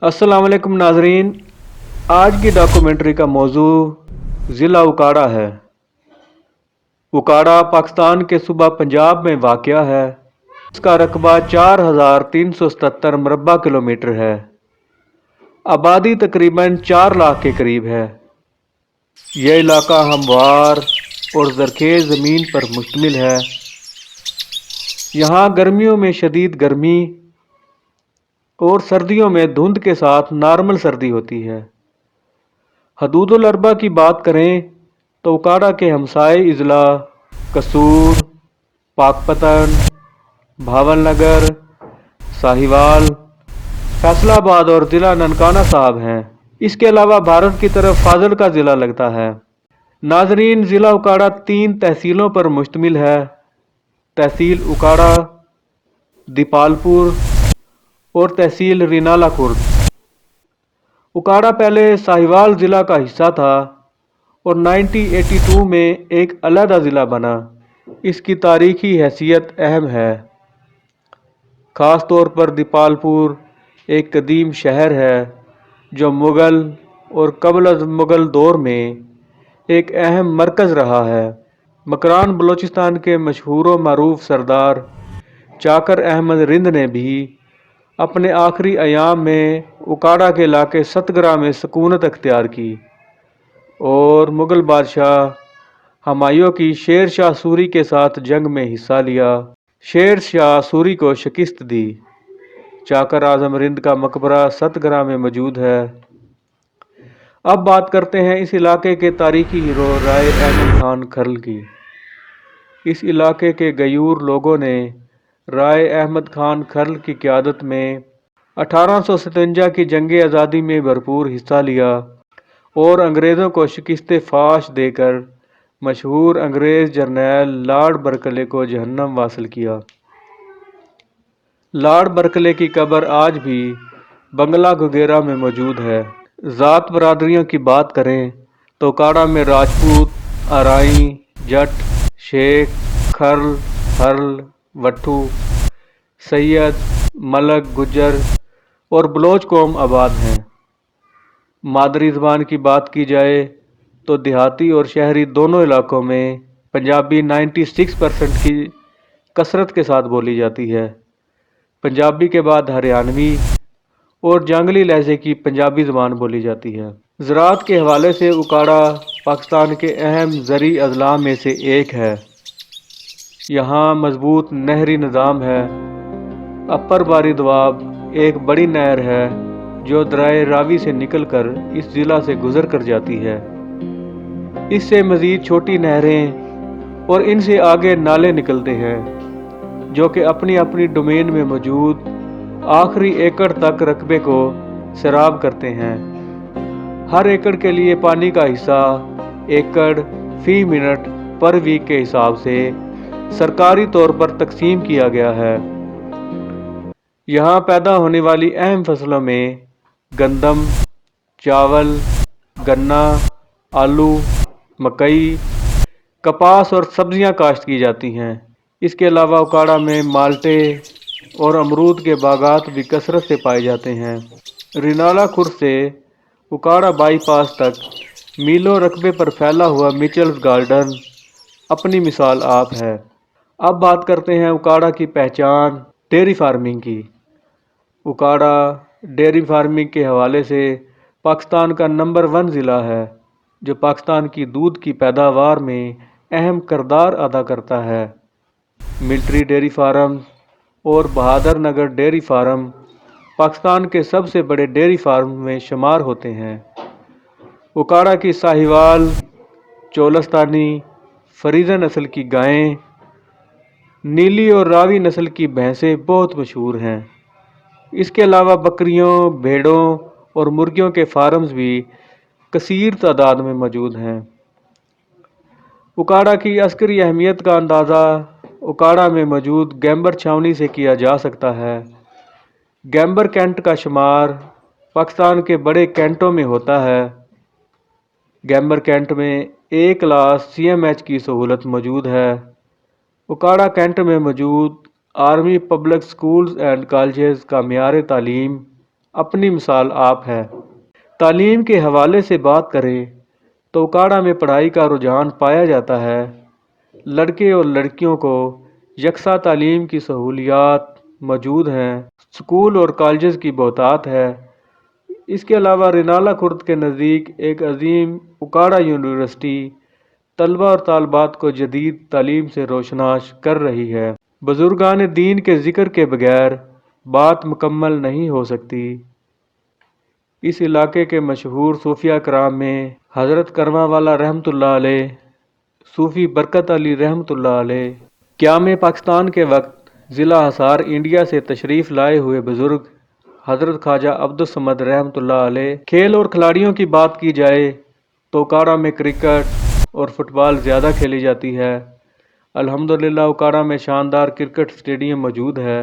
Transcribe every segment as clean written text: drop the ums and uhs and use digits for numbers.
अस्सलाम वालेकुम नाजरीन। आज की डॉक्यूमेंट्री का मौजू ज़िला उकाड़ा है। उकाड़ा पाकिस्तान के सूबा पंजाब में वाक़या है। इसका रकबा 4377 मुरबा किलोमीटर है। आबादी तकरीबन 4 लाख के करीब है। यह इलाका हमवार और ज़रखेज़ ज़मीन पर मुश्तमिल है। यहाँ गर्मियों में शदीद गर्मी और सर्दियों में धुंध के साथ नॉर्मल सर्दी होती है। हदूदुल अरबा की बात करें तो उकाड़ा के हमसाए अजला कसूर, पाकपतन, भावलनगर, साहिवाल, फैसलाबाद और ज़िला ननकाना साहब हैं। इसके अलावा भारत की तरफ फाजिल का ज़िला लगता है। नाजरीन, ज़िला उकाड़ा 3 तहसीलों पर मुश्तमिल है। तहसील उकाड़ा, दीपालपुर और तहसील रिनाला खुर्द। उकाड़ा पहले साहिवाल ज़िला का हिस्सा था और 1982 में एक अलहदा ज़िला बना। इसकी तारीखी हैसियत अहम है। ख़ास तौर पर दीपालपुर एक कदीम शहर है जो मुग़ल और क़ब्ल अज़ मुग़ल दौर में एक अहम मरकज़ रहा है। मकरान बलोचिस्तान के मशहूर व मरूफ सरदार चाकर अहमद रिंद ने भी अपने आखिरी अयाम में उकाड़ा के इलाके सतगरा में सकूनत अख्तियार की और मुग़ल बादशाह हमायूं की शेर शाह सूरी के साथ जंग में हिस्सा लिया। शेर शाह सूरी को शिकस्त दी। चाकर आज़म रिंद का मकबरा सतगरा में मौजूद है। अब बात करते हैं इस इलाके के तारीखी हीरो राय अहमद खान खर्ल की। इस इलाके के गयूर लोगों ने राय अहमद खान खर्ल की क़यादत में 1857 की जंग आज़ादी में भरपूर हिस्सा लिया और अंग्रेज़ों को शिकस्त फाश देकर मशहूर अंग्रेज़ जर्नैल लॉर्ड बर्कले को जहन्नम वासिल किया। लॉर्ड बर्कले की कब्र आज भी बंगला गुगेरा में मौजूद है। ज़ात बरादरियों की बात करें तो उकाड़ा में राजपूत, आराई, जट, शेख, खर्ल, हर्ल, वट्ठू, सैयद, मलक, गुज्जर और बलोच कौम आबाद हैं। मादरी ज़बान की बात की जाए तो देहाती और शहरी दोनों इलाकों में पंजाबी 96% की कसरत के साथ बोली जाती है। पंजाबी के बाद हरियाणवी और जांगली लहजे की पंजाबी ज़बान बोली जाती है। ज़राअत के हवाले से उकाड़ा पाकिस्तान के अहम ज़री अज़ला में से एक है। यहाँ मजबूत नहरी निज़ाम है। अपर बारी दोआब एक बड़ी नहर है जो दरिया रावी से निकलकर इस ज़िला से गुजर कर जाती है। इससे मज़ीद छोटी नहरें और इनसे आगे नाले निकलते हैं जो कि अपनी अपनी डोमेन में मौजूद आखिरी एकड़ तक रकबे को सैराब करते हैं। हर एकड़ के लिए पानी का हिस्सा एकड़ फी मिनट पर वीक के हिसाब से सरकारी तौर पर तकसीम किया गया है। यहाँ पैदा होने वाली अहम फसलों में गंदम, चावल, गन्ना, आलू, मकई, कपास और सब्जियाँ काश्त की जाती हैं। इसके अलावा उकाड़ा में माल्टे और अमरूद के बागात भी कसरत से पाए जाते हैं। रिनाला खुर्द से उकाड़ा बाईपास तक मीलों रकबे पर फैला हुआ मिचल्स गार्डन अपनी मिसाल आप है। अब बात करते हैं उकाड़ा की पहचान डेयरी फार्मिंग की। उकाड़ा डेयरी फार्मिंग के हवाले से पाकिस्तान का नंबर 1 ज़िला है जो पाकिस्तान की दूध की पैदावार में अहम किरदार अदा करता है। मिलिट्री डेयरी फार्म और बहादुर नगर डेयरी फार्म पाकिस्तान के सबसे बड़े डेयरी फार्म में शुमार होते हैं। उकाड़ा की साहिवाल, चोलस्तानी, फरीदा नस्ल की गायें, नीली और रावी नस्ल की भैंसें बहुत मशहूर हैं। इसके अलावा बकरियों, भेड़ों और मुर्गियों के फार्म्स भी कसीर तादाद में मौजूद हैं। उकाड़ा की अस्करी अहमियत का अंदाज़ा उकाड़ा में मौजूद गैम्बर छावनी से किया जा सकता है। गैम्बर कैंट का शुमार पाकिस्तान के बड़े कैंटों में होता है। गैम्बर कैंट में ए क्लास CMH की सहूलत मौजूद है। उकाड़ा कैंट में मौजूद army public schools and colleges का मियार तालीम اپنی مثال آپ ہے۔ تعلیم کے حوالے سے بات کریں تو اکاڑا میں پڑھائی کا رجحان پایا جاتا ہے۔ لڑکے اور لڑکیوں کو یکساں تعلیم کی سہولیات موجود ہیں۔ اسکول اور کالجز کی بہتات ہے۔ اس کے علاوہ رینالہ خرد کے نزدیک ایک عظیم اکاڑا یونیورسٹی طلبہ اور طالبات کو جدید تعلیم سے روشناس کر رہی ہے۔ بزرگان دین کے ذکر کے بغیر بات مکمل نہیں ہو سکتی۔ اس علاقے کے مشہور صوفیہ کرام میں حضرت کرما والا رحمۃ اللہ علیہ، صوفی برکت علی رحمۃ اللہ علیہ، قیام پاکستان کے وقت ضلع حصار انڈیا سے تشریف لائے ہوئے بزرگ حضرت خواجہ عبدالصمد رحمۃ اللہ علیہ۔ کھیل اور کھلاڑیوں کی بات کی جائے تو اکاڑا میں کرکٹ اور فٹ بال زیادہ کھیلی جاتی ہے۔ الحمدللہ اکاڑا میں شاندار کرکٹ اسٹیڈیم موجود ہے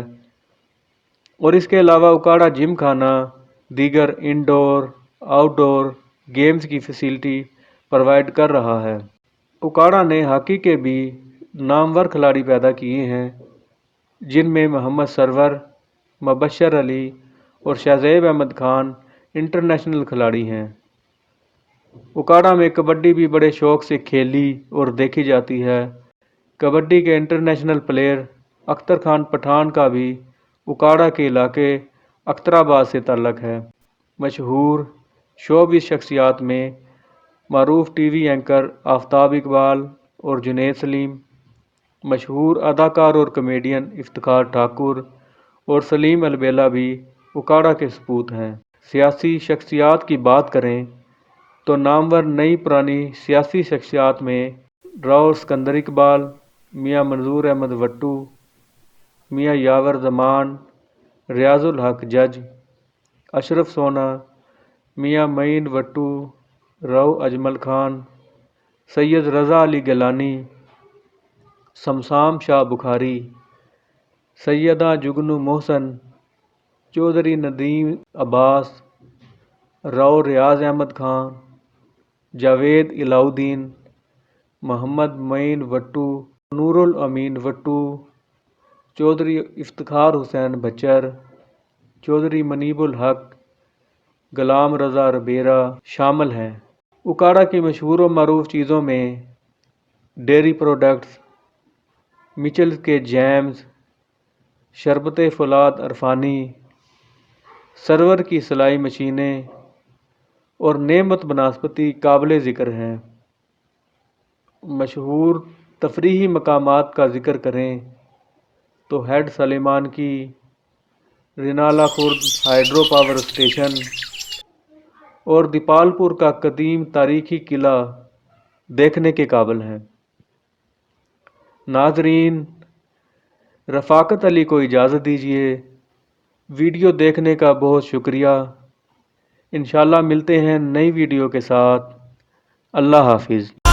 اور اس کے علاوہ اکاڑا جم خانہ دیگر انڈور آؤٹ ڈور گیمز کی فیسلٹی پرووائڈ کر رہا ہے۔ اکاڑا نے ہاکی کے بھی نامور کھلاڑی پیدا کیے ہیں، جن میں محمد سرور، مبشر علی اور شہزیب احمد خان انٹرنیشنل کھلاڑی ہیں۔ اکاڑا میں کبڈی بھی بڑے شوق سے کھیلی اور دیکھی جاتی ہے۔ کبڈی کے انٹرنیشنل پلیئر اختر خان پٹھان کا بھی اکاڑا کے علاقے اخترآباد سے تعلق ہے۔ مشہور شوبز شخصیات میں معروف ٹی وی اینکر آفتاب اقبال اور جنید سلیم، مشہور اداکار اور کامیڈین افتخار ٹھاکر اور سلیم البیلا بھی اکاڑا کے سپوت ہیں۔ سیاسی شخصیات کی بات کریں تو نامور نئی پرانی سیاسی شخصیات میں راؤ اسکندر اقبال، میاں منظور احمد وٹو، میاں یاور زمان، ریاض الحق جج، اشرف سونا، میاں معین وٹو، راؤ اجمل خان، سید رضا علی گیلانی، شمشام شاہ بخاری، سیدہ جگنو محسن، چودھری ندیم عباس، راؤ ریاض احمد خان، جاوید علاؤ الدین، محمد معین وٹو، نور الامین وٹو، چودھری افتخار حسین بچر، چودھری منیب الحق، غلام رضا ربیرہ شامل ہیں۔ اکاڑا کی مشہور و معروف چیزوں میں ڈیری پروڈکٹس، مچلز کے جیمز، شربت فولاد عرفانی، سرور کی سلائی مشینیں اور نعمت بناسپتی قابل ذکر ہیں۔ مشہور تفریحی مقامات کا ذکر کریں تو ہیڈ سلیمان کی، رینالہ خرد ہائیڈرو پاور اسٹیشن اور دیپال پور کا قدیم تاریخی قلعہ دیکھنے کے قابل ہیں۔ ناظرین، رفاقت علی کو اجازت دیجیے۔ ویڈیو دیکھنے کا بہت شکریہ۔ انشاءاللہ ملتے ہیں نئی ویڈیو کے ساتھ۔ اللہ حافظ۔